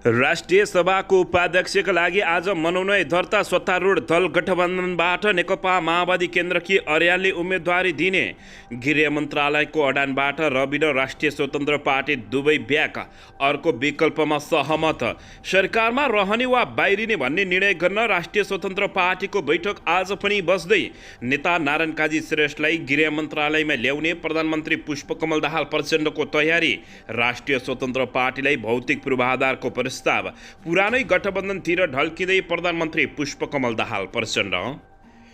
राष्ट्रिय सभाको उपाध्यक्षका लागि आज मनोनयन दर्ता सत्तारूढ दल गठबन्धनबाट नेकपा माओवादी केन्द्रकी अर्यालले उम्मेदवारी दिने गृह मन्त्रालयको अडानबाट रवि र राष्ट्रिय स्वतन्त्र पार्टी दुवै ब्याक अर्को विकल्पमा सहमत। सरकारमा रहने वा बाहिरिने भन्ने निर्णय गर्न राष्ट्रिय स्वतन्त्र पार्टीको बैठक आज पनि बस्दै नेता नारायण काजी श्रेष्ठलाई गृह मन्त्रालयमा ल्याउने प्रधानमन्त्री पुष्पकमल दाहाल प्रचण्डको तयारी। राष्ट्रिय स्वतन्त्र पार्टीलाई भौतिक पूर्वाधारको प्रस्ताव। पुरानै गठबन्धनतिर ढल्किँदै प्रधानमन्त्री पुष्पकमल दाहाल प्रचण्ड।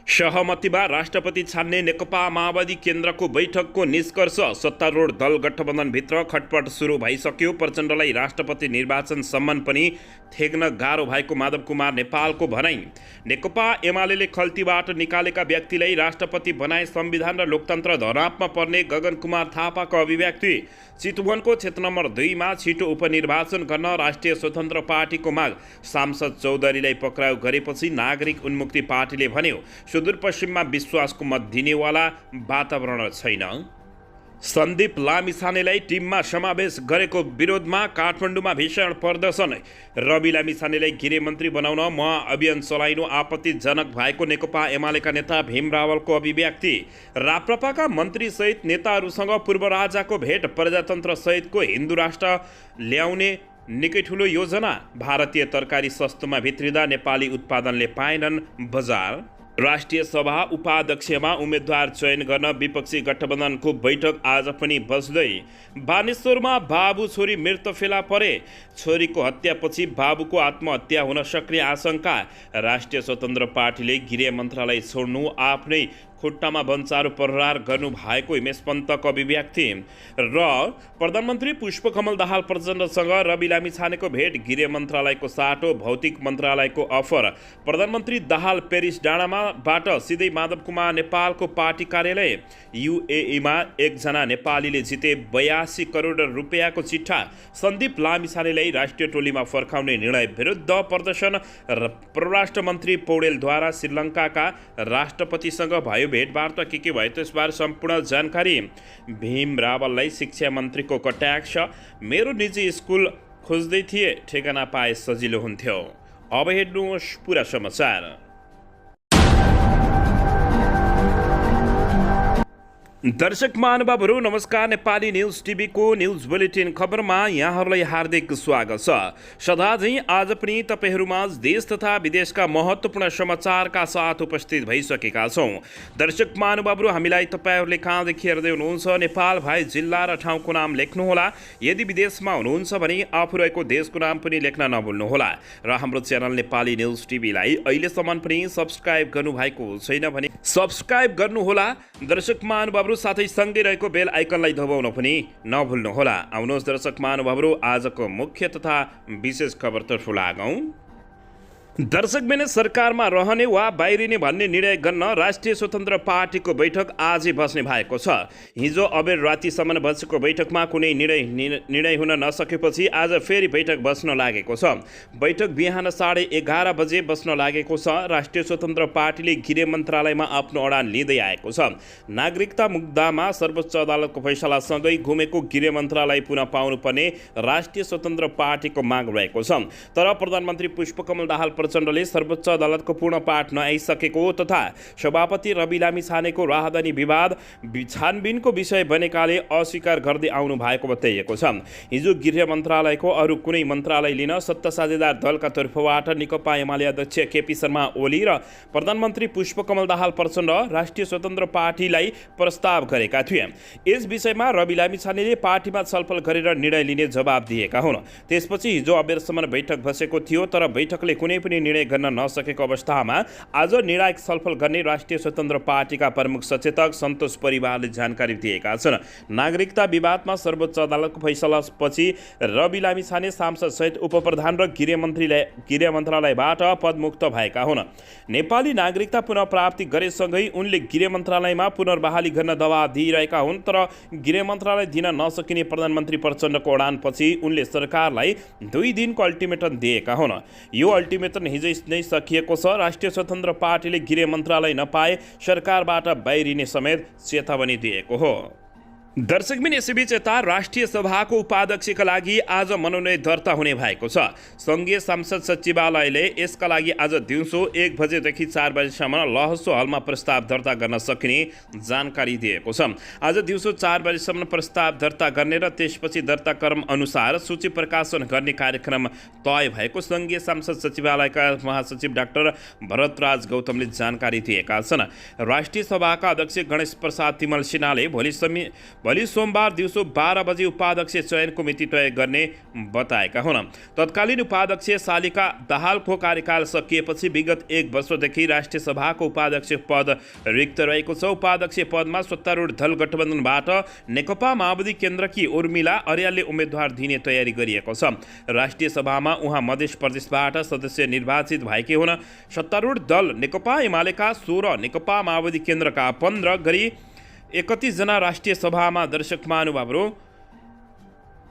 सहमतिमा राष्ट्रपति छान्ने नेकपा माओवादी केन्द्रको बैठकको निष्कर्ष। सत्तारूढ दल गठबन्धनभित्र खटपट सुरु भइसक्यो। प्रचण्डलाई राष्ट्रपति निर्वाचनसम्म पनि थेग्न गाह्रो भएको माधव कुमार नेपालको भनाइ। नेकपा एमालेले खल्तीबाट निकालेका व्यक्तिलाई राष्ट्रपति बनाए संविधान र लोकतन्त्र धरापमा पर्ने गगन कुमार थापाको अभिव्यक्ति। चितवनको क्षेत्र नम्बर 2 मा छिटो उपनिर्वाचन गर्न राष्ट्रिय स्वतन्त्र पार्टीको माग। सांसद चौधरीलाई पक्राउ गरेपछि नागरिक उन्मुक्ति पार्टीले भन्यो सुदूरपश्चिममा विश्वासको मत दिनेवाला वातावरण छैन। सन्दीप लामिछानेलाई टिममा समावेश गरेको विरोधमा काठमाडौँमा भीषण प्रदर्शन। रवि लामिछानेलाई गृहमन्त्री बनाउन महाअभियान चलाइनु आपत्तिजनक भएको नेकपा एमालेका नेता भीम रावलको अभिव्यक्ति। राप्रपाका मन्त्रीसहित नेताहरूसँग पूर्व राजाको भेट। प्रजातन्त्र सहितको हिन्दू राष्ट्र ल्याउने निकै ठुलो योजना। भारतीय तरकारी सस्तोमा भित्रिँदा नेपाली उत्पादनले पाएनन् बजार। राष्ट्रिय सभा उपाध्यक्षमा उम्मेद्वार चयन गर्न विपक्षी गठबन्धनको बैठक आज पनि बस्दै। बानेश्वरमा बाबु छोरी मृत फेला परे। छोरीको हत्यापछि बाबुको आत्महत्या हुन सक्ने आशंका। राष्ट्रिय स्वतन्त्र पार्टीले गृह मन्त्रालय छोड्नु आफ्नै खुट्टामा बन्चारो प्रहार गर्नु भएको हिमेश पन्तको अभिव्यक्ति। र प्रधानमन्त्री पुष्पकमल दाहाल प्रचण्डसँग रवि लामिछानेको भेट। गृह मन्त्रालयको साटो भौतिक मन्त्रालयको अफर। प्रधानमन्त्री दाहाल पेरिस डाँडामाबाट सिधै माधव कुमार नेपालको पार्टी कार्यालय। युएईमा एकजना नेपालीले जिते 82 करोड रुपियाँको चिट्ठा। सन्दीप लामिछानेलाई राष्ट्रिय टोलीमा फर्काउने निर्णय विरुद्ध प्रदर्शन। परराष्ट्र मन्त्री पौडेलद्वारा श्रीलङ्काका राष्ट्रपतिसँग भयो भेटवार्ता। के भयो त्यसबारे सम्पूर्ण जानकारी। भीम रावललाई शिक्षा मन्त्रीको कटाक्ष। मेरो निजी स्कुल खोज्दै थिए, ठेगाना पाए सजिलो हुन्थ्यो। अब हेर्नुहोस् पुरा समाचार। दर्शक महानुभावहरू नमस्कार। नेपाली न्युज टिभीको न्युज बुलेटिन खबरमा यहाँहरूलाई हार्दिक स्वागत छ। सदाझैँ आज पनि तपाईहरूमाझ देश तथा विदेशका महत्त्वपूर्ण समाचारका साथ उपस्थित भइसकेका छौँ। दर्शक महानुभावहरू हामीलाई तपाईहरूले कहाँदेखि हेर्दै हुनुहुन्छ नेपाल भए जिल्ला र ठाउँको नाम लेख्नुहोला। यदि विदेशमा हुनुहुन्छ भने आफू रहेको देशको नाम पनि लेख्न नभुल्नुहोला। र हाम्रो च्यानल नेपाली न्युज टिभीलाई अहिलेसम्म पनि सब्सक्राइब गर्नुभएको छैन भने सब्सक्राइब गर्नुहोला। दर्शक महानुभावहरू साथै सँगै रहेको बेल आइकनलाई दबाउन पनि नभुल्नुहोला। आउनुहोस् दर्शक महानुभावहरू आजको मुख्य तथा विशेष खबरतर्फ लागौं। दर्शकबिन सरकारमा रहने वा बाहिरिने भन्ने निर्णय गर्न राष्ट्रिय स्वतन्त्र पार्टीको बैठक आजै बस्ने भएको छ। हिजो अबेर रातिसम्म बसेको बैठकमा कुनै निर्णय हुन नसकेपछि आज फेरि बैठक बस्न लागेको छ। बैठक बिहान 11:30 बजे बस्न लागेको छ। राष्ट्रिय स्वतन्त्र पार्टीले गृह मन्त्रालयमा आफ्नो अडान लिँदै आएको छ। नागरिकता मुद्दामा सर्वोच्च अदालतको फैसलासँगै घुमेको गृह मन्त्रालय पुनः पाउनुपर्ने राष्ट्रिय स्वतन्त्र पार्टीको माग रहेको छ। तर प्रधानमन्त्री पुष्पकमल दाहाल प्रचण्डले सर्वोच्च अदालतको पूर्ण पाठ नआइसकेको तथा सभापति रवि लामिछानेको राहदानी विवाद छानबिनको विषय बनेकाले अस्वीकार गर्दै आउनु भएको बताइएको छ। हिजो गृह मन्त्रालयको अरू कुनै मन्त्रालय लिन सत्ता साझेदार दलका तर्फबाट नेकपा एमाले अध्यक्ष केपी शर्मा ओली र प्रधानमन्त्री पुष्पकमल दाहाल प्रचण्ड राष्ट्रिय स्वतन्त्र पार्टीलाई प्रस्ताव गरेका थिए। यस विषयमा रवि लामिछानेले पार्टीमा छलफल गरेर निर्णय लिने जवाब दिएका हुन्। त्यसपछि हिजो अबेरसम्म बैठक बसेको थियो तर बैठकले कुनै पनि निर्णय गर्न नसकेको अवस्थामा आज निर्णायक छलफल गर्ने राष्ट्रिय स्वतन्त्र पार्टीका प्रमुख सचेतक सन्तोष परिवारले जानकारी दिएका छन्। नागरिकता विवादमा सर्वोच्च अदालतको फैसलापछि रवि लामिछाने सांसद सहित उपप्रधान र गृह मन्त्रालयबाट पदमुक्त भएका हुन्। नेपाली नागरिकता पुनः प्राप्ति गरेसँगै उनले गृह मन्त्रालयमा पुनर्बहाली गर्न दबाब दिइरहेका हुन्। तर गृह मन्त्रालय दिन नसकिने प्रधानमन्त्री प्रचण्डको अडानपछि उनले सरकारलाई 2 दिनको अल्टिमेटम दिएका हुन्। यो अल्टिमेटम हिजै नै सकिएको छ। राष्ट्रिय स्वतन्त्र पार्टीले गृह मन्त्रालय नपाए सरकारबाट बाहिरिने समेत चेतावनी दिएको हो। दर्शकबिन यसैबीच यता राष्ट्रिय सभाको उपाध्यक्षका लागि आज मनोनयन दर्ता हुने भएको छ। सङ्घीय संसद सचिवालयले यसका लागि आज दिउँसो 1 बजेदेखि 4 बजेसम्म लहसो हलमा प्रस्ताव दर्ता गर्न सकिने जानकारी दिएको छ। आज दिउँसो 4 बजेसम्म प्रस्ताव दर्ता गर्ने र त्यसपछि दर्ता क्रम अनुसार सूची प्रकाशन गर्ने कार्यक्रम तय भएको सङ्घीय संसद सचिवालयका महासचिव डाक्टर भरतराज गौतमले जानकारी दिएका छन्। राष्ट्रिय सभाका अध्यक्ष गणेश प्रसाद तिमल सिन्हाले भोलि सोमबार दिउँसो 12 बजे उपाध्यक्ष चयनको मिति तय गर्ने बताएका हुन्। तत्कालीन उपाध्यक्ष शालिका दाहालको कार्यकाल सकिएपछि विगत 1 वर्षदेखि राष्ट्रिय सभाको उपाध्यक्ष पद रिक्त रहेको छ। उपाध्यक्ष पदमा सत्तारूढ दल गठबन्धनबाट नेकपा माओवादी केन्द्रकी उर्मिला अर्यालले उम्मेद्वार दिने तयारी गरिएको छ। राष्ट्रिय सभामा उहाँ मध्य प्रदेशबाट सदस्य निर्वाचित भएकी हुन्। सत्तारूढ दल नेकपा एमालेका 16, नेकपा माओवादी केन्द्रका 15 गरी 31 जना राष्ट्रिय सभामा दर्शक महानुभावहरू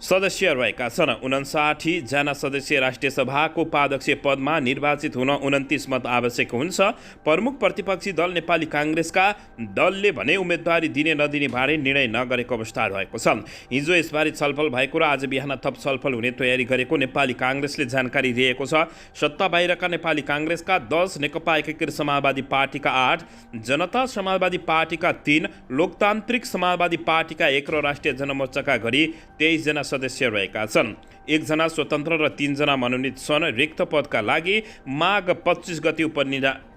सदस्य रहेका छन्। 59 जना सदस्य राष्ट्रिय सभाको उपाध्यक्ष पदमा निर्वाचित हुन 29 मत आवश्यक हुन्छ। प्रमुख प्रतिपक्षी दल नेपाली काङ्ग्रेसका दलले भने उम्मेदवारी दिने नदिने बारे निर्णय नगरेको अवस्था रहेको छ। हिजो यसबारे छलफल भएको र आज बिहान थप छलफल हुने तयारी गरेको नेपाली काङ्ग्रेसले जानकारी दिएको छ। सत्ता बाहिरका नेपाली काङ्ग्रेसका 10, नेकपा एकीकृत समाजवादी पार्टीका 8, जनता समाजवादी पार्टीका 3, लोकतान्त्रिक समाजवादी पार्टीका 1 र राष्ट्रिय जनमोर्चाका गरी 23 जना सदस्य रहेका छन्। 1 जना स्वतन्त्र र 3 जना मनोनित छन्। रिक्त पदका लागि माघ 25 गति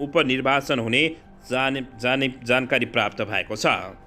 उपनिर्वाचन हुने जानकारी प्राप्त भएको छ।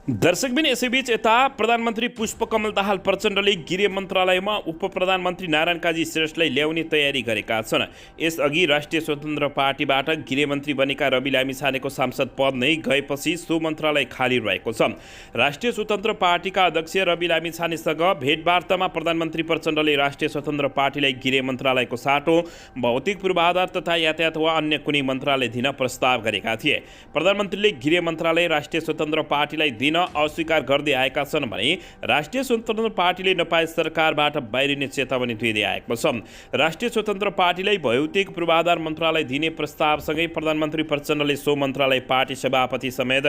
दर्शकबिन यसैबीच यता प्रधानमन्त्री पुष्पकमल दाहाल प्रचण्डले गृह मन्त्रालयमा उप प्रधानमन्त्री नारायण काजी श्रेष्ठलाई ल्याउने तयारी गरेका छन्। यसअघि राष्ट्रिय स्वतन्त्र पार्टीबाट गृहमन्त्री बनेका रवि लामिछानेको सांसद पद नै गएपछि सो मन्त्रालय खाली रहेको छ। राष्ट्रिय स्वतन्त्र पार्टीका अध्यक्ष रवि लामिछानेसँग भेटवार्तामा प्रधानमन्त्री प्रचण्डले राष्ट्रिय स्वतन्त्र पार्टीलाई गृह मन्त्रालयको साटो भौतिक पूर्वाधार तथा यातायात वा अन्य कुनै मन्त्रालय दिन प्रस्ताव गरेका थिए। प्रधानमन्त्रीले गृह मन्त्रालय राष्ट्रिय स्वतन्त्र पार्टीलाई दिन अस्वीकार गर्दै आएका छन् भने राष्ट्रिय स्वतन्त्र पार्टीले नपाए सरकारबाट बाहिरिने चेतावनी दिँदै आएको छ। राष्ट्रिय स्वतन्त्र पार्टीलाई भौतिक पूर्वाधार मन्त्रालय दिने प्रस्तावसँगै प्रधानमन्त्री प्रचण्डले सो मन्त्रालय पार्टी सभापति समेत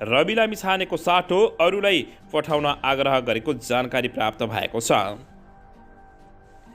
रवि लामिछानेको साटो अरूलाई पठाउन आग्रह गरेको जानकारी प्राप्त भएको छ।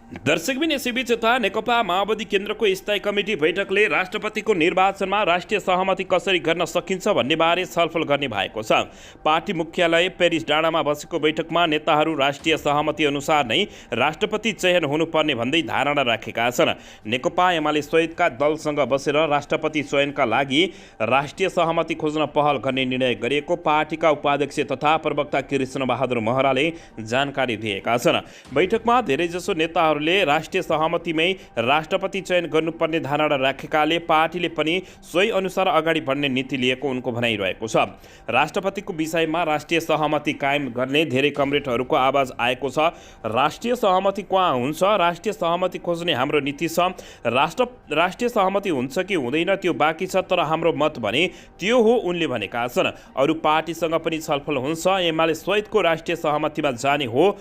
दर्शकबिन यसैबीच यता नेकपा माओवादी केन्द्रको स्थायी कमिटी बैठकले राष्ट्रपतिको निर्वाचनमा राष्ट्रिय सहमति कसरी गर्न सकिन्छ भन्ने बारे छलफल गर्ने भएको छ। पार्टी मुख्यालय पेरिस डाँडामा बसेको बैठकमा नेताहरू राष्ट्रिय सहमति अनुसार नै राष्ट्रपति चयन हुनुपर्ने भन्दै धारणा राखेका छन्। नेकपा एमाले सहितका दलसँग बसेर राष्ट्रपति चयनका लागि राष्ट्रिय सहमति खोज्न पहल गर्ने निर्णय गरिएको पार्टीका उपाध्यक्ष तथा प्रवक्ता कृष्णबहादुर महराले जानकारी दिएका छन्। बैठकमा धेरैजसो नेताहरू राष्ट्रिय सहमतिमै राष्ट्रपति चयन गर्नुपर्ने धारणा राखेकाले पार्टीले पनि सोही अनुसार अगाडि बढ्ने नीति लिएको उनको भनाइरहेको छ। राष्ट्रपतिको विषयमा राष्ट्रिय सहमति कायम गर्ने धेरै कमरेडहरूको आवाज आएको छ। राष्ट्रिय सहमति कहाँ हुन्छ, राष्ट्रिय सहमति खोज्ने हाम्रो नीति छ। राष्ट्रिय सहमति हुन्छ कि हुँदैन त्यो बाँकी छ, तर हाम्रो मत भने त्यो हो उनले भनेका छन्। अरू पार्टीसँग पनि छलफल हुन्छ। एमाले सहितको राष्ट्रिय सहमतिमा जाने हो,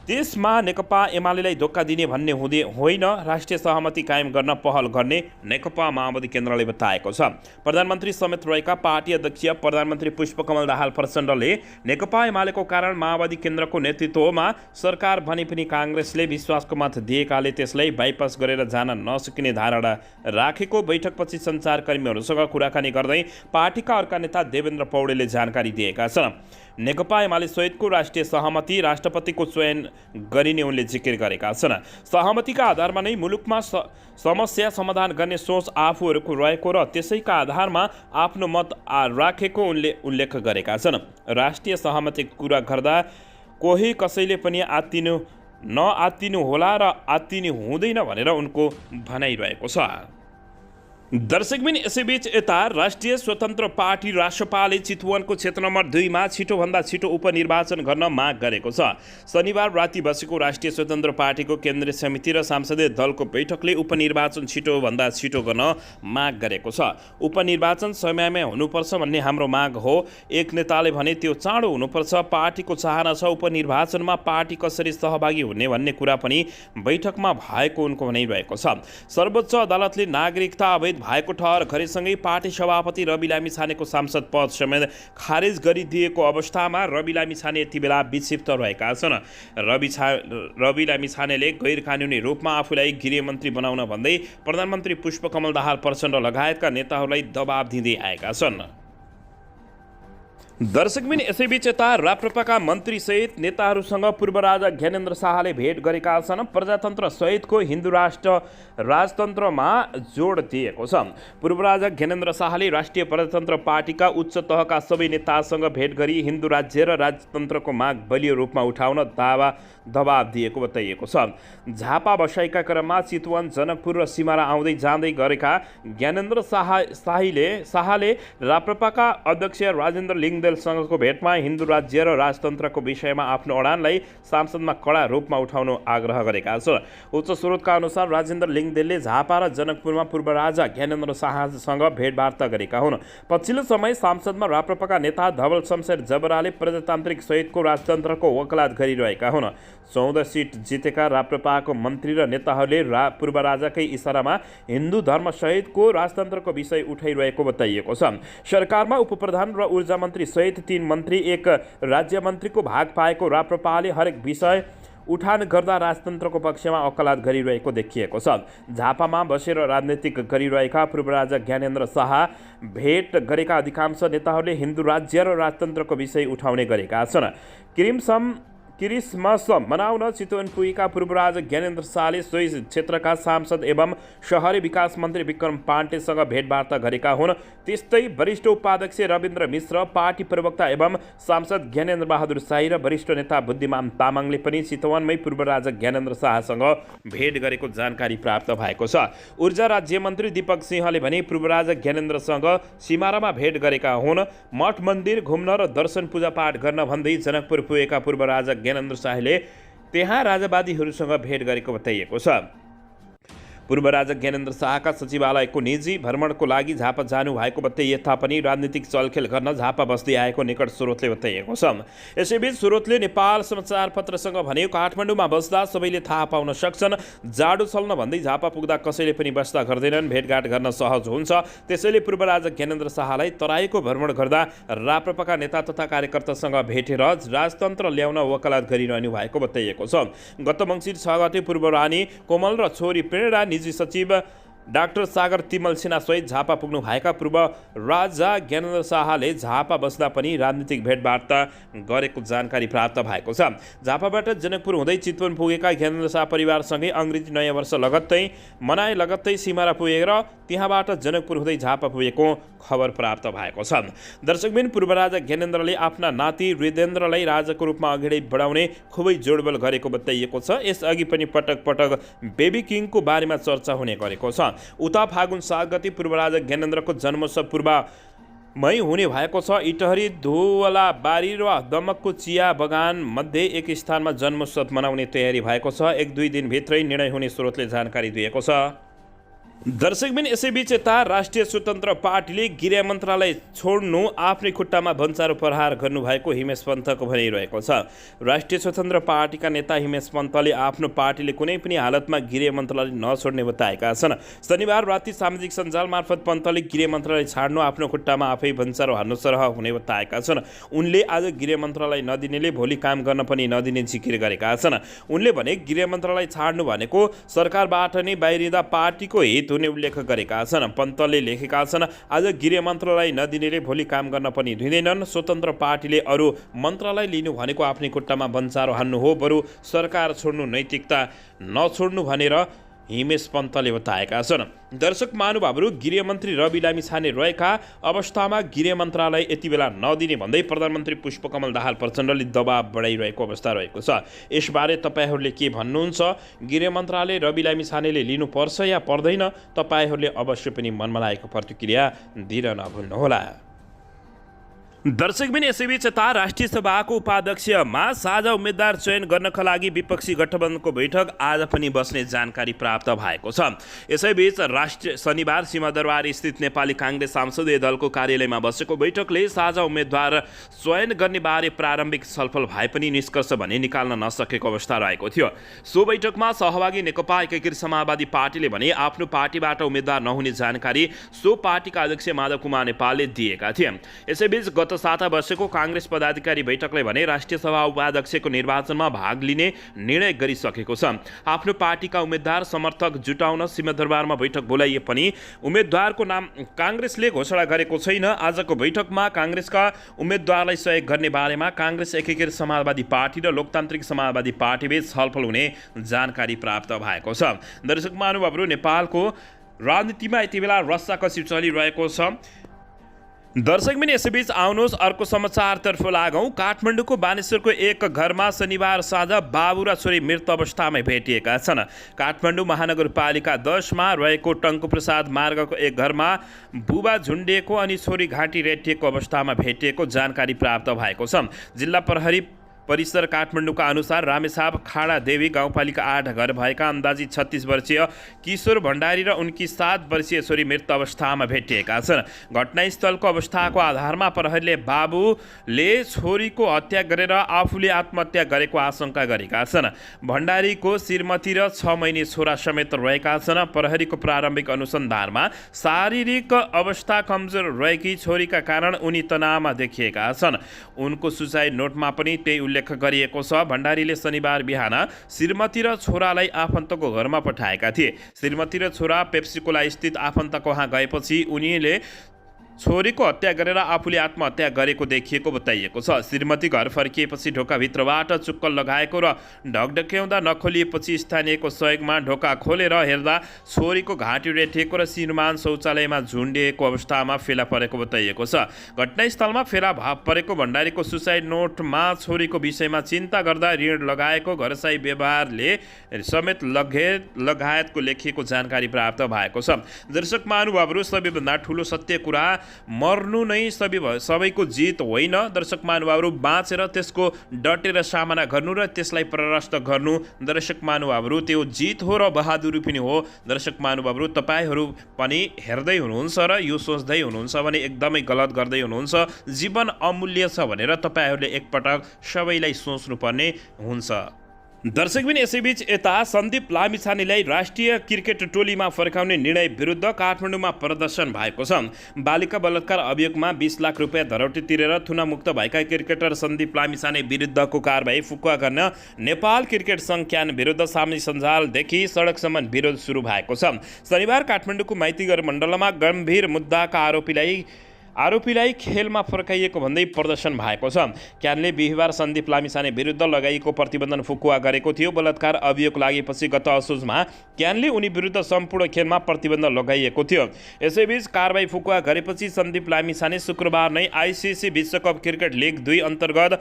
त्यसमा नेकपा एमालेलाई धोका दिने भन्ने होइन, राष्ट्रिय सहमति कायम गर्न पहल गर्ने नेकपा माओवादी केन्द्रले बताएको छ। प्रधानमन्त्री समेत रहेका पार्टी अध्यक्ष प्रधानमन्त्री पुष्पकमल दाहाल प्रचण्डले नेकपा एमालेको कारण माओवादी केन्द्रको नेतृत्वमा सरकार बने पनि काङ्ग्रेसले विश्वासको मत दिएकाले त्यसलाई बाइपास गरेर जान नसकिने धारणा राखेको बैठकपछि सञ्चारकर्मीहरूसँग कुराकानी गर्दै पार्टीका अर्का नेता देवेन्द्र पौडेलले जानकारी दिएका छन्। नेकपा एमाले सहितको राष्ट्रिय सहमति राष्ट्रपतिको चयन गरिने उनले जिकिर गरेका छन्। सहमतिका आधारमा नै मुलुकमा समस्या समाधान गर्ने सोच आफूहरूको रहेको र त्यसैका आधारमा आफ्नो मत राखेको उनले उल्लेख गरेका छन्। राष्ट्रिय सहमतिको कुरा गर्दा कोही कसैले पनि नआत्तिनु होला र आत्तिनु हुँदैन भनेर उनको भनाइरहेको छ। दर्शकबिन यसैबीच यता राष्ट्रिय स्वतन्त्र पार्टी रासपाले चितवनको क्षेत्र नम्बर 2 मा छिटोभन्दा छिटो उपनिर्वाचन गर्न माग गरेको छ। शनिबार राति बसेको राष्ट्रिय स्वतन्त्र पार्टीको केन्द्रीय समिति र सांसदीय दलको बैठकले उपनिर्वाचन छिटोभन्दा छिटो गर्न माग गरेको छ। उपनिर्वाचन समयमै हुनुपर्छ भन्ने हाम्रो माग हो। एक नेताले भने त्यो चाँडो हुनुपर्छ। पार्टीको चाहना छ उपनिर्वाचनमा पार्टी कसरी सहभागी हुने भन्ने कुरा पनि बैठकमा भएको उनको भनाइरहेको छ। सर्वोच्च अदालतले नागरिकता अवैध भएको ठहर गरेसँगै पार्टी सभापति रवि लामिछानेको सांसद पद समेत खारेज गरिदिएको अवस्थामा रवि लामिछाने यति बेला विक्षिप्त रहेका छन्। रवि लामिछानेले गैर कानुनी रूपमा आफूलाई गृहमन्त्री बनाउन भन्दै प्रधानमन्त्री पुष्पकमल दाहाल प्रचण्ड लगायतका नेताहरूलाई दबाब दिँदै आएका छन्। दर्शकबिन यसैबीच यता राप्रपाका मन्त्रीसहित नेताहरूसँग पूर्व राजा ज्ञानेन्द्र शाहले भेट गरेका छन्। प्रजातन्त्र सहितको हिन्दू राजतन्त्रमा जोड दिएको छ। पूर्व राजा ज्ञानेन्द्र शाहले राष्ट्रिय प्रजातन्त्र पार्टीका उच्च तहका सबै नेतासँग भेट गरी हिन्दू राज्य र राजतन्त्रको माग बलियो रूपमा उठाउन दबाब दिएको बताइएको छ। झापा बसाइका क्रममा चितवन, जनकपुर र सिमारा आउँदै जाँदै गरेका ज्ञानेन्द्र शाहले राप्रपाका अध्यक्ष राजेन्द्र लिङ्गदेलसँगको भेटमा हिन्दू राज्य र राजतन्त्रको विषयमा आफ्नो अडानलाई सांसदमा कडा रूपमा उठाउनु आग्रह गरेका छन्। उच्च स्रोतका अनुसार राजेन्द्र लिङ्गदेलले झापा र जनकपुरमा पूर्व राजा ज्ञानेन्द्र शाहसँग भेटवार्ता गरेका हुन्। पछिल्लो समय सांसदमा राप्रपाका नेता धवल शमशेर जबराले प्रजातान्त्रिक सहितको राजतन्त्रको वकालत गरिरहेका हुन्। 14 सिट जितेका राप्रपाको मन्त्री र नेताहरूले पूर्व राजाकै इसारामा हिन्दू धर्म सहितको राजतन्त्रको विषय उठाइरहेको बताइएको छ। सरकारमा उपप्रधान र ऊर्जा मन्त्री सहित 3 मन्त्री, 1 राज्य मन्त्रीको भाग पाएको राप्रपाले हरेक विषय उठान गर्दा राजतन्त्रको पक्षमा वकालत गरिरहेको देखिएको छ। झापामा बसेर राजनीतिक गरिरहेका पूर्व राजा ज्ञानेन्द्र शाह भेट गरेका अधिकांश नेताहरूले हिन्दू राज्य र राजतन्त्रको विषय उठाउने गरेका छन्। क्रिसमस मनाउन चितवन पुगेका पूर्व राजा ज्ञानेन्द्र शाहले सोही क्षेत्रका सांसद एवं शहरी विकास मन्त्री विक्रम पाण्डेसँग भेटवार्ता गरेका हुन्। त्यस्तै वरिष्ठ उपाध्यक्ष रविन्द्र मिश्र, पार्टी प्रवक्ता एवं सांसद ज्ञानेन्द्र बहादुर शाही र वरिष्ठ नेता बुद्धिमान तामाङले पनि चितवनमै पूर्व राजा ज्ञानेन्द्र शाहसँग भेट गरेको जानकारी प्राप्त भएको छ। ऊर्जा राज्य मन्त्री दीपक सिंहले भने पूर्व राजा ज्ञानेन्द्रसँग सिमारामा भेट गरेका हुन्। मठ मन्दिर घुम्न र दर्शन पूजापाठ गर्न भन्दै जनकपुर पुगेका पूर्व राजा ज्ञानेन्द्र शाहले त्यहाँ राजावादीहरूसँग भेट गरेको बताइएको छ। पूर्व राजा ज्ञानेन्द्र शाहका सचिवालयको निजी भ्रमणको लागि झापा जानु भएको बताइए तापनि राजनीतिक चलखेल गर्न झापा बस्दै आएको निकट स्रोतले बताइएको छ। यसैबीच स्रोतले नेपाल समाचारपत्रसँग भने काठमाडौँमा बस्दा सबैले थाहा पाउन सक्छन्, जाडो चल्न भन्दै झापा पुग्दा कसैले पनि बस्दा गर्दैनन्, भेटघाट गर्न सहज हुन्छ। त्यसैले पूर्व राजा ज्ञानेन्द्र शाहलाई तराईको भ्रमण गर्दा राप्रपाका नेता तथा कार्यकर्तासँग भेटेर राजतन्त्र ल्याउन वकालत गरिरहनु भएको बताइएको छ। गत मङ्सिर 6 गते पूर्व रानी कोमल र छोरी प्रेरणा निजी सचिव डाक्टर सागर तिमल सिन्हा सहित झापा पुग्नु भएका पूर्व राजा ज्ञानेन्द्र शाहले झापा बस्दा पनि राजनीतिक भेटवार्ता गरेको जानकारी प्राप्त भएको छ। झापाबाट जनकपुर हुँदै चितवन पुगेका ज्ञानेन्द्र शाह परिवारसँगै अङ्ग्रेजी नयाँ वर्ष लगत्तै सिमारा पुगेर त्यहाँबाट जनकपुर हुँदै झापा पुगेको खबर प्राप्त भएको छ। दर्शकबिन पूर्व राजा ज्ञानेन्द्रले आफ्ना नाति हृदेन्द्रलाई राजाको रूपमा अगाडि बढाउने खुबै जोडबल गरेको बताइएको छ। यसअघि पनि पटक पटक बेबी किङको बारेमा चर्चा हुने गरेको छ। उता फागुन 7 गते पूर्व राजा ज्ञानेन्द्रको जन्मोत्सव पूर्वमै हुने भएको छ। इटहरी, धुवला बारी र दमकको चिया बगान मध्ये एक स्थानमा जन्मोत्सव मनाउने तयारी भएको छ। 1-2 दिनभित्रै निर्णय हुने स्रोतले जानकारी दिएको छ। दर्शकबिन यसैबीच यता राष्ट्रिय स्वतन्त्र पार्टीले गृह मन्त्रालय छोड्नु आफ्नै खुट्टामा भन्चारो प्रहार गर्नुभएको हिमेश पन्तको भनिरहेको छ। राष्ट्रिय स्वतन्त्र पार्टीका नेता हिमेश पन्तले आफ्नो पार्टीले कुनै पनि हालतमा गृह मन्त्रालय नछोड्ने बताएका छन्। शनिबार राति सामाजिक सञ्जाल मार्फत पन्तले गृह मन्त्रालय छाड्नु आफ्नो खुट्टामा आफै भन्चारो हान्नु सरह हुने बताएका छन्। उनले आज गृह मन्त्रालय नदिनेले भोलि काम गर्न पनि नदिने जिकिर गरेका छन्। उनले भने गृह मन्त्रालय छाड्नु भनेको सरकारबाट नै बाहिरिँदा पार्टीको हित हुने उल्लेख गरेका छन्। पन्तले लेखेका छन्, आज गृह मन्त्रालय नदिनेले भोलि काम गर्न पनि दिँदैनन्। स्वतन्त्र पार्टीले अरू मन्त्रालय लिनु भनेको आफ्नै खुट्टामा भन्चारो हान्नु हो, बरु सरकार छोड्नु नैतिकता नछोड्नु भनेर हिमेश पन्तले बताएका छन्। दर्शक महानुभावहरू, गृहमन्त्री रवि लामिछाने रहेका अवस्थामा गृह मन्त्रालय यति बेला नदिने भन्दै प्रधानमन्त्री पुष्पकमल दाहाल प्रचण्डले दबाब बढाइरहेको अवस्था रहेको छ। यसबारे तपाईँहरूले के भन्नुहुन्छ? गृह मन्त्रालय रवि लामिछानेले लिनुपर्छ या पर्दैन? तपाईँहरूले अवश्य पनि मनमा लागेको प्रतिक्रिया दिन नभुल्नुहोला। दर्शकबिन यसैबीच यता राष्ट्रिय सभाको उपाध्यक्षमा साझा उम्मेद्वार चयन गर्नका लागि विपक्षी गठबन्धनको बैठक आज पनि बस्ने जानकारी प्राप्त भएको छ। यसैबीच शनिबार सिंहदरबार स्थित नेपाली काङ्ग्रेस संसदीय दलको कार्यालयमा बसेको बैठकले साझा उम्मेद्वार चयन गर्ने बारे प्रारम्भिक छलफल भए पनि निष्कर्ष भने निकाल्न नसकेको अवस्था रहेको थियो। सो बैठकमा सहभागी नेकपा एकीकृत समाजवादी पार्टीले भने आफ्नो पार्टीबाट उम्मेद्वार नहुने जानकारी सो पार्टीका अध्यक्ष माधव कुमार नेपालले दिएका थिए। यसैबीच गत साता बसेको काङ्ग्रेस पदाधिकारी बैठकले भने राष्ट्रिय सभा उपाध्यक्षको निर्वाचनमा भाग लिने निर्णय गरिसकेको छ। आफ्नो पार्टीका उम्मेद्वार समर्थक जुटाउन सिंहदरबारमा बैठक बोलाइए पनि उम्मेद्वारको नाम काङ्ग्रेसले घोषणा गरेको छैन। आजको बैठकमा काङ्ग्रेसका उम्मेद्वारलाई सहयोग गर्ने बारेमा काङ्ग्रेस एकीकृत समाजवादी पार्टी र लोकतान्त्रिक समाजवादी पार्टीबीच छलफल हुने जानकारी प्राप्त भएको छ। दर्शक महानुभावहरू, नेपालको राजनीतिमा यति बेला रस्साकसी चलिरहेको छ। दर्शकबिन यसैबीच आउनुहोस् अर्को समाचारतर्फ लागौँ। काठमाडौँको बानेश्वरको एक घरमा शनिबार साँझ बाबु र छोरी मृत अवस्थामा भेटिएका छन्। काठमाडौँ महानगरपालिका 10मा रहेको टङ्कप्रसाद मार्गको एक घरमा बुबा झुन्डिएको अनि छोरी घाँटी रेटिएको अवस्थामा भेटिएको जानकारी प्राप्त भएको छ। जिल्ला प्रहरी परिसर काठमाडौँका अनुसार रामेछाप खाडा देवी गाउँपालिका 8 घर भएका अन्दाजी 36 वर्षीय किशोर भण्डारी र उनकी 7 वर्षीय छोरी मृत अवस्थामा भेटिएका छन्। घटनास्थलको अवस्थाको आधारमा प्रहरीले बाबुले छोरीको हत्या गरेर आफूले आत्महत्या गरेको आशंका गरेका छन्। भण्डारीको श्रीमती र 6 महिने छोरा समेत रहेका छन्। प्रहरीको प्रारम्भिक अनुसन्धानमा शारीरिक अवस्था कमजोर रहेकी छोरीका कारण उनी तनावमा देखिएका छन्। उनको सुसाइड नोटमा पनि त्यही उल्लेख गरिएको छ। भण्डारीले शनिबार बिहान श्रीमती र छोरालाई आफन्तको घरमा पठाएका थिए। श्रीमती र छोरा पेप्सीकोला स्थित आफन्तको वहाँ गएपछि उनीले छोरीको हत्या गरेर आफूले आत्महत्या गरेको देखिएको बताइएको छ। श्रीमती घर फर्किएपछि ढोकाभित्रबाट चुक्कल लगाएको र ढकढक्याउँदा नखोलिएपछि स्थानीयको सहयोगमा ढोका खोलेर हेर्दा छोरीको घाँटी रेटिएको र श्रीमान शौचालयमा झुन्डिएको अवस्थामा फेला परेको बताइएको छ। घटनास्थलमा फेला परेको भण्डारीको सुसाइड नोटमा छोरीको विषयमा चिन्ता गर्दा ऋण लगाएको घरसाई व्यवहारले समेत लगायतको लेखिएको जानकारी प्राप्त भएको छ। दर्शक महानुभावहरू, सबैभन्दा ठुलो सत्य कुरा मर्नु नै सबैको जित होइन। दर्शक महानुभावहरू, बाँचेर त्यसको डटेर सामना गर्नु र त्यसलाई परास्त गर्नु दर्शक महानुभावहरू त्यो जित हो र बहादुरी पनि हो। दर्शक महानुभावहरू, तपाईहरू पनि हेर्दै हुनुहुन्छ र यो सोच्दै हुनुहुन्छ भने एकदमै गलत गर्दै हुनुहुन्छ। जीवन अमूल्य छ भनेर तपाईहरूले एकपटक सबैलाई सोच्नुपर्ने हुन्छ। दर्शकबिन यसैबीच यता सन्दीप लामिछानेलाई राष्ट्रिय क्रिकेट टोलीमा फर्काउने निर्णय विरुद्ध काठमाडौँमा प्रदर्शन भएको छ। बालिका बलात्कार अभियोगमा 20 लाख रुपियाँ धरौटी तिरेर थुनामुक्त भएका क्रिकेटर सन्दीप लामिछाने विरुद्धको कारबाही फुकुवा गर्न नेपाल क्रिकेट सङ्घ क्यान विरुद्ध सामाजिक सञ्जालदेखि सडकसम्म विरोध सुरु भएको छ। शनिबार काठमाडौँको माइतीघर मण्डलमा गम्भीर मुद्दाका आरोपीलाई खेलमा फर्काइएको भन्दै प्रदर्शन भएको छ। क्यानले बिहिबार सन्दीप लामिछाने विरुद्ध लगाइएको प्रतिबन्धन फुकुवा गरेको थियो। बलात्कार अभियोग लागेपछि गत असोजमा क्यानले उनी विरुद्ध सम्पूर्ण खेलमा प्रतिबन्ध लगाइएको थियो। यसैबीच कारबाही फुकुवा गरेपछि सन्दीप लामिछाने शुक्रबार नै आइसिसी विश्वकप क्रिकेट लिग 2 अन्तर्गत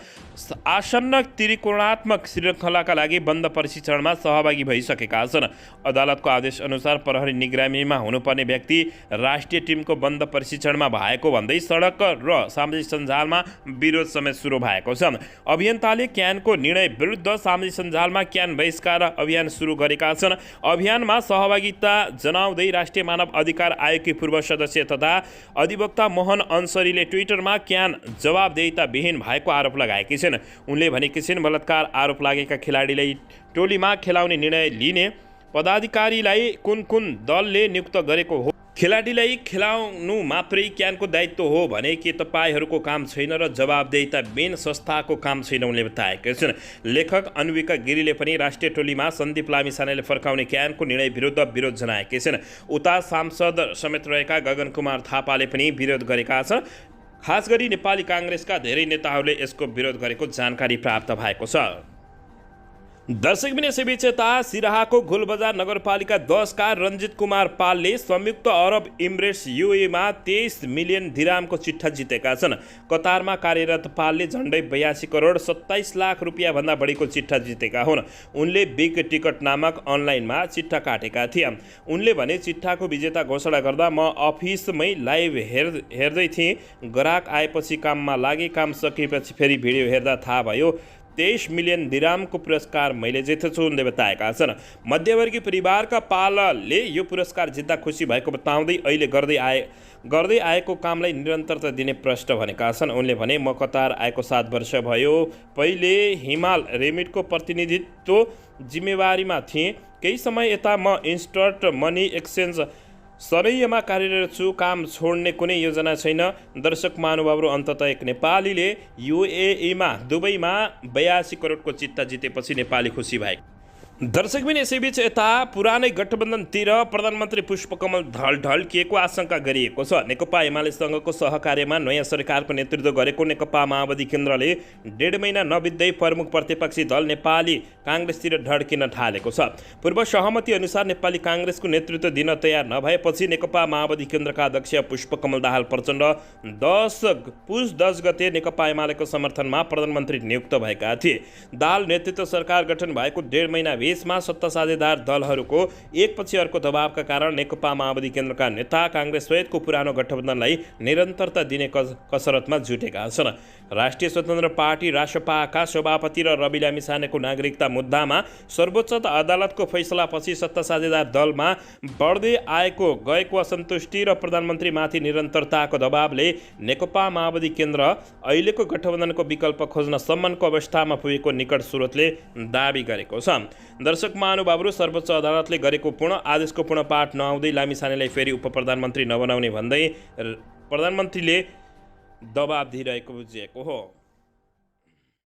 आसन्न त्रिकोणात्मक श्रृङ्खलाका लागि बन्द प्रशिक्षणमा सहभागी भइसकेका छन्। अदालतको आदेश अनुसार प्रहरी निगरानीमा हुनुपर्ने व्यक्ति राष्ट्रिय टिमको बन्द प्रशिक्षणमा भएको भन्दै सडक र सामाजिक सञ्जालमा विरोध समेत सुरु भएको छ। अभियन्ताले क्यानको निर्णय विरुद्ध सामाजिक सञ्जालमा क्यान बहिष्कार अभियान सुरु गरेका छन्। अभियानमा सहभागिता जनाउँदै राष्ट्रिय मानव अधिकार आयोगकी पूर्व सदस्य तथा अधिवक्ता मोहन अन्सरीले ट्विटरमा क्यान जवाबदेहिता विहीन भएको आरोप लगाएकी छिन्। उनले भनेकी छिन्, बलात्कार आरोप लागेका खेलाडीलाई टोलीमा खेलाउने निर्णय लिने पदाधिकारीलाई कुन दलले नियुक्त गरेको हो? खेलाडीलाई खेलाउनु मात्रै क्यानको दायित्व हो भने के तपाईहरूको काम छैन र जवाबदेहिता बिन संस्थाको काम छैन उनले बताएका छन्। लेखक अन्विका गिरीले पनि राष्ट्रिय टोलीमा सन्दीप लामिछानेले फर्काउने क्यानको निर्णय विरुद्ध विरोध जनाएकी छिन्। उता सांसद समेत रहेका गगन कुमार थापाले पनि विरोध गरेका छन्। खास गरी नेपाली काङ्ग्रेसका धेरै नेताहरूले यसको विरोध गरेको जानकारी प्राप्त भएको छ। दर्शकबिन यसैबीच यता सिराहाको घोलबजार नगरपालिका 10 का रञ्जित कुमार पालले संयुक्त अरब इमिरेट्स युएमा 23 मिलियन दिरामको चिट्ठा जितेका छन्। कतारमा कार्यरत पालले झन्डै 82 करोड 27 लाख रुपियाँ भन्दा बढीको चिट्ठा जितेका हुन्। उनले बिग टिकट नामक अनलाइनमा चिट्ठा काटेका थिए। उनले भने चिट्ठाको विजेता घोषणा गर्दा म अफिसमै लाइभ हेर्दै थिएँ। ग्राहक आएपछि काममा लागे, काम सकेपछि फेरि भिडियो हेर्दा थाहा भयो 23 मिलियन दिरामको पुरस्कार मैले जितेछु उनले बताएका छन्। मध्यवर्गीय परिवारका पालले यो पुरस्कार जित्दा खुसी भएको बताउँदै अहिले गर्दै आएको कामलाई निरन्तरता दिने प्रश्न भनेका छन्। उनले भने म कतार आएको 7 वर्ष भयो। पहिले हिमाल रेमिटको प्रतिनिधित्व जिम्मेवारीमा थिएँ। केही समय यता म इन्स्टन्ट मनी एक्सचेन्ज सरैयामा कार्यरत छु। काम छोड्ने कुनै योजना छैन। दर्शक महानुभावहरू, अन्ततः एक नेपालीले युएईमा दुबईमा 82 करोडको चिट्ठा जितेपछि नेपाली खुसी भए। दर्शकबिन यसैबीच यता पुरानै गठबन्धनतिर प्रधानमन्त्री पुष्पकमल ढल्किएको आशंका गरिएको छ। नेकपा एमालेसँगको सहकार्यमा नयाँ सरकारको नेतृत्व गरेको नेकपा माओवादी केन्द्रले 1.5 महिना नबित्दै प्रमुख प्रतिपक्षी दल नेपाली काङ्ग्रेसतिर ढड्किन थालेको छ। पूर्व सहमति अनुसार नेपाली काङ्ग्रेसको नेतृत्व दिन तयार नभएपछि नेकपा माओवादी केन्द्रका अध्यक्ष पुष्पकमल दाहाल प्रचण्ड पुस 10 गते नेकपा एमालेको समर्थनमा प्रधानमन्त्री नियुक्त भएका थिए। दाहाल नेतृत्व सरकार गठन भएको 1.5 महिना यसमा सत्ता साझेदार दलहरूको एकपछि अर्को दबावका कारण नेकपा माओवादी केन्द्रका नेता काङ्ग्रेस सहितको पुरानो गठबन्धनलाई निरन्तरता दिने कसरतमा जुटेका छन्। राष्ट्रिय स्वतन्त्र पार्टी रासपाका सभापति र रवि लामिछानेको नागरिकता मुद्दामा सर्वोच्च अदालतको फैसलापछि सत्ता साझेदार दलमा बढ्दै गएको असन्तुष्टि र प्रधानमन्त्रीमाथि निरन्तरताको दबावले नेकपा माओवादी केन्द्र अहिलेको गठबन्धनको विकल्प खोज्न सम्मको अवस्थामा पुगेको निकट स्रोतले दाबी गरेको छ। दर्शक महानुभावहरू, सर्वोच्च अदालतले गरेको पूर्ण आदेशको पूर्ण पाठ नआउँदै लामिछानेलाई फेरि उप प्रधानमन्त्री नबनाउने भन्दै प्रधानमन्त्रीले दबाब दिइरहेको बुझिएको हो।